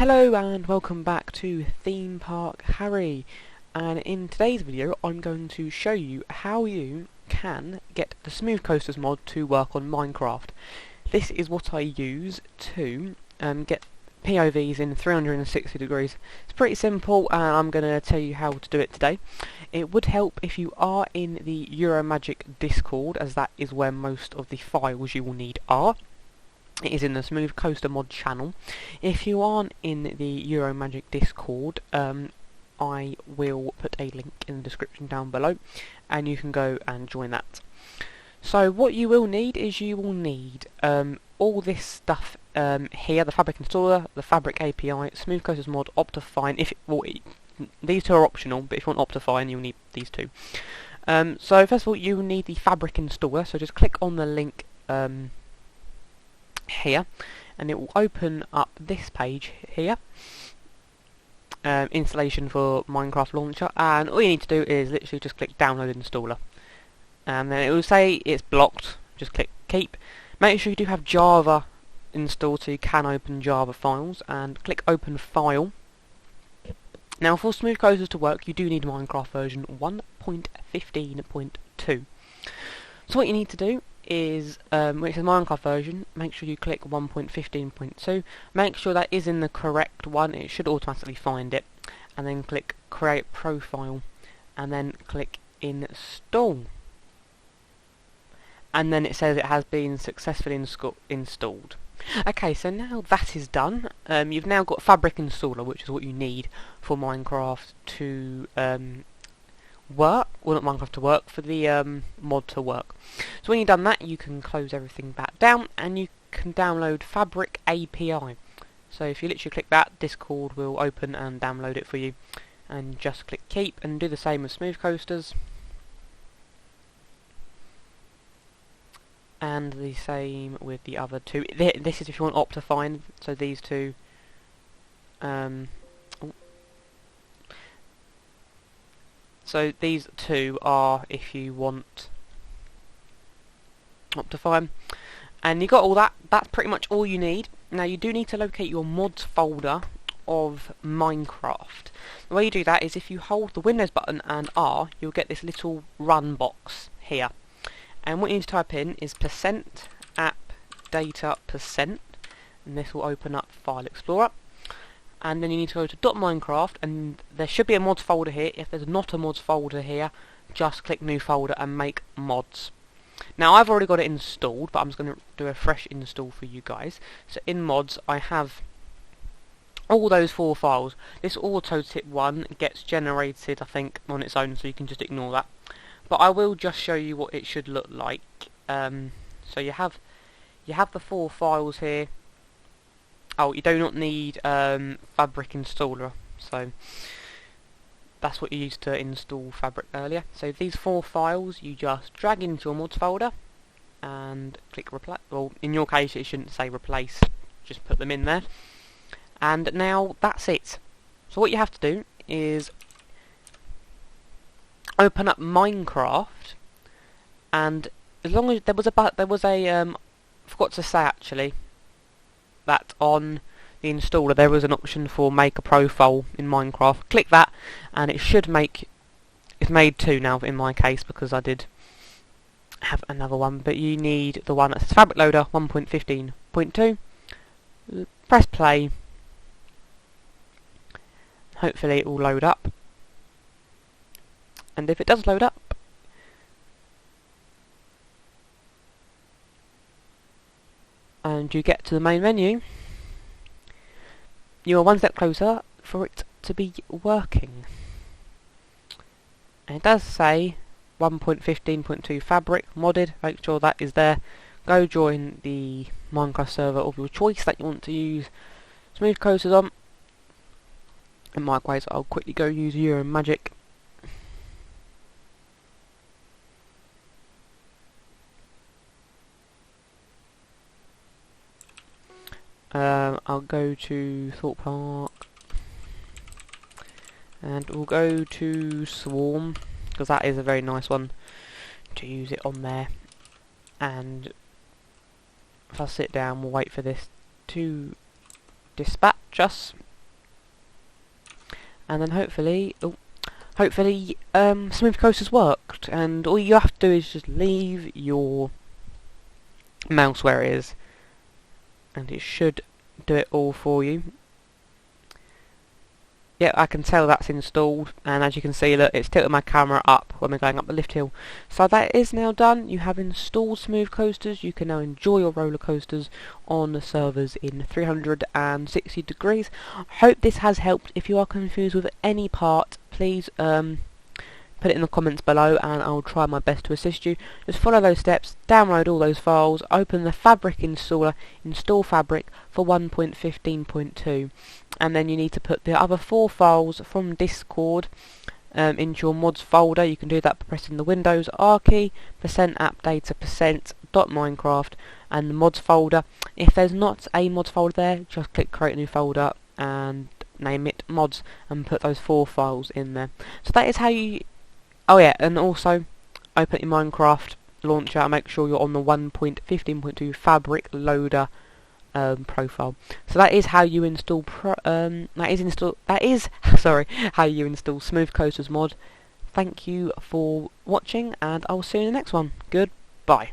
Hello and welcome back to Theme Park Harry, and in today's video I'm going to show you how you can get the Smoothcoasters mod to work on Minecraft. This is what I use to get POVs in 360 degrees. It's pretty simple and I'm going to tell you how to do it today. It would help if you are in the Euromagic Discord, as that is where most of the files you will need are. It is in the Smoothcoaster mod channel. If you aren't in the Euromagic Discord, I will put a link in the description down below and you can go and join that. So what you will need is all this stuff here: the Fabric Installer, the Fabric API, Smoothcoasters mod, Optifine. These two are optional, but if you want Optifine you'll need these two. So first of all you will need the Fabric Installer, so just click on the link here and it will open up this page here, installation for Minecraft launcher, and all you need to do is literally just click download installer, and then it will say it's blocked. Just click keep. Make sure you do have Java installed so you can open Java files, and click open file. Now for Smoothcoasters to work you do need Minecraft version 1.15.2. so what you need to do is, when it says Minecraft version, make sure you click 1.15.2, make sure that is in the correct one, it should automatically find it, and then click create profile, and then click install, and then it says it has been successfully installed. Okay, so now that is done, you've now got Fabric Installer, which is what you need for Minecraft to work, well not Minecraft to work, for the mod to work. So when you've done that you can close everything back down and you can download Fabric API. So if you literally click that, Discord will open and download it for you, and just click keep, and do the same with Smoothcoasters, and the same with the other two. This is if you want Optifine, so these two so these two are if you want Optifine, and you got all that. That's pretty much all you need. Now you do need to locate your mods folder of Minecraft. The way you do that is if you hold the Windows button and R, you'll get this little run box here, and what you need to type in is %appdata%, and this will open up File Explorer. And then you need to go to .minecraft, and there should be a mods folder here. If there's not a mods folder here, just click new folder and make mods. Now I've already got it installed, but I'm just going to do a fresh install for you guys. So in mods I have all those 4 files. This auto tip one gets generated I think on its own, so you can just ignore that. But I will just show you what it should look like. So you have the 4 files here. Oh, you do not need Fabric Installer, so that's what you used to install Fabric earlier. So these 4 files you just drag into your mods folder and click replace. Well, in your case it shouldn't say replace, just put them in there. And now that's it. So what you have to do is open up Minecraft, and as long as there was a forgot to say actually that on the installer there was an option for make a profile in Minecraft. Click that and it should make, it's made 2 now in my case because I did have another one, but you need the one that says Fabric Loader 1.15.2. press play, hopefully it will load up, and if it does load up and you get to the main menu, you are one step closer for it to be working. And it does say 1.15.2 Fabric modded. Make sure that is there. Go join the Minecraft server of your choice that you want to use Smoothcoasters on. And likewise I'll quickly go use Euromagic. I'll go to Thought Park, and we'll go to Swarm, because that is a very nice one to use it on there. And if I sit down, we'll wait for this to dispatch us. and then hopefully Smooth Coasters worked, and all you have to do is just leave your mouse where it is, and it should do it all for you. Yeah, I can tell that's installed, and as you can see, look, it's tilted my camera up when we're going up the lift hill. So that is now done. You have installed Smooth Coasters. You can now enjoy your roller coasters on the servers in 360 degrees. Hope this has helped. If you are confused with any part, please put it in the comments below and I'll try my best to assist you. Just follow those steps, download all those files, open the Fabric installer, install Fabric for 1.15.2, and then you need to put the other 4 files from Discord into your mods folder. You can do that by pressing the Windows R key, %appdata, %.minecraft, and the mods folder. If there's not a mods folder there, just click create a new folder and name it mods and put those 4 files in there. So that is how you... Oh yeah, and also open your Minecraft launcher and make sure you're on the 1.15.2 Fabric loader profile. So that is how you install how you install Smooth Coasters mod. Thank you for watching, and I'll see you in the next one. Goodbye.